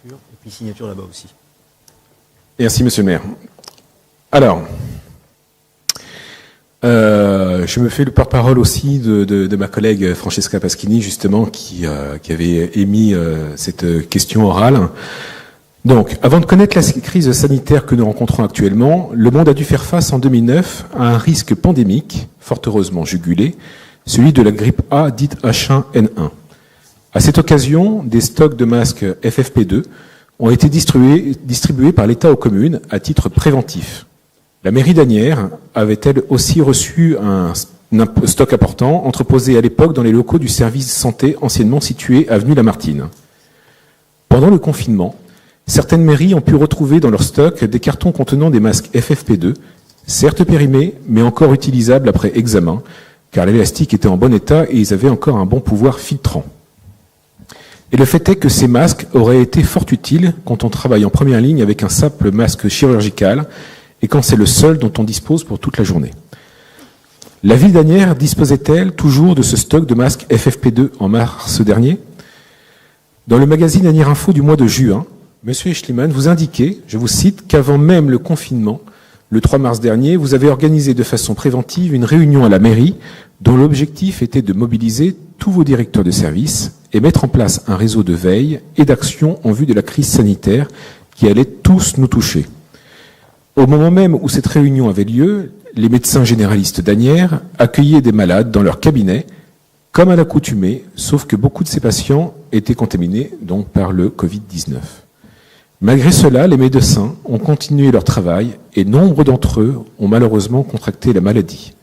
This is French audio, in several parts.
Et puis signature là-bas aussi. Merci, monsieur le maire. Alors, je me fais le porte-parole aussi de ma collègue Francesca Paschini, justement, qui avait émis cette question orale. Donc, avant de connaître la crise sanitaire que nous rencontrons actuellement, le monde a dû faire face en 2009 à un risque pandémique, fort heureusement jugulé, celui de la grippe A dite H1N1. À cette occasion, des stocks de masques FFP2 ont été distribués par l'État aux communes à titre préventif. La mairie d'Asnières avait-elle aussi reçu un stock important, entreposé à l'époque dans les locaux du service santé anciennement situé avenue Lamartine. Pendant le confinement, certaines mairies ont pu retrouver dans leur stock des cartons contenant des masques FFP2, certes périmés, mais encore utilisables après examen, car l'élastique était en bon état et ils avaient encore un bon pouvoir filtrant. Et le fait est que ces masques auraient été fort utiles quand on travaille en première ligne avec un simple masque chirurgical et quand c'est le seul dont on dispose pour toute la journée. La ville d'Asnières disposait-elle toujours de ce stock de masques FFP2 en mars dernier ? Dans le magazine Asnières Info du mois de juin, M. Eschliman vous indiquait, je vous cite, qu'avant même le confinement, le 3 mars dernier, vous avez organisé de façon préventive une réunion à la mairie dont l'objectif était de mobiliser tous vos directeurs de service et mettre en place un réseau de veille et d'action en vue de la crise sanitaire qui allait tous nous toucher. Au moment même où cette réunion avait lieu, les médecins généralistes d'Asnières accueillaient des malades dans leur cabinet, comme à l'accoutumée, sauf que beaucoup de ces patients étaient contaminés donc par le Covid-19. Malgré cela, les médecins ont continué leur travail et nombre d'entre eux ont malheureusement contracté la maladie.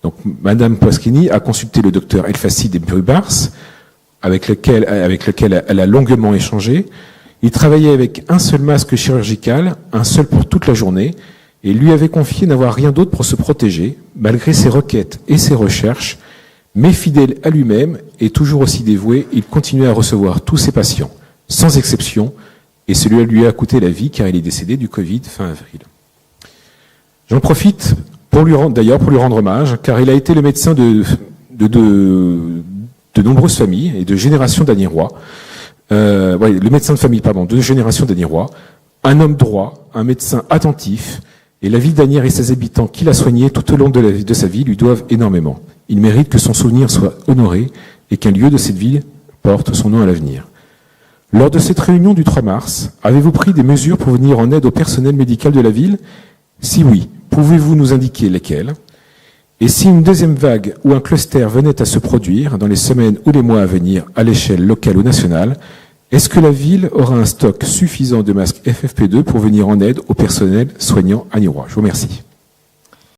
Donc, Madame Paschini a consulté le docteur Elfassi Brubars, avec lequel elle a longuement échangé. Il travaillait avec un seul masque chirurgical, un seul pour toute la journée, et lui avait confié n'avoir rien d'autre pour se protéger, malgré ses requêtes et ses recherches, mais fidèle à lui-même et toujours aussi dévoué, il continuait à recevoir tous ses patients, sans exception, et celui-là lui a coûté la vie car il est décédé du Covid fin avril. J'en profite pour lui rendre hommage, car il a été le médecin de nombreuses familles et de générations d'Asnierois. Le médecin de famille, de générations d'Asnierois, un homme droit, un médecin attentif, et la ville d'Asnières et ses habitants qui l'a soigné tout au long de sa vie lui doivent énormément. Il mérite que son souvenir soit honoré et qu'un lieu de cette ville porte son nom à l'avenir. Lors de cette réunion du 3 mars, avez-vous pris des mesures pour venir en aide au personnel médical de la ville ? Si oui, pouvez-vous nous indiquer lesquelles ? Et si une deuxième vague ou un cluster venait à se produire dans les semaines ou les mois à venir à l'échelle locale ou nationale, est-ce que la ville aura un stock suffisant de masques FFP2 pour venir en aide au personnel soignant asniérois ? Je vous remercie.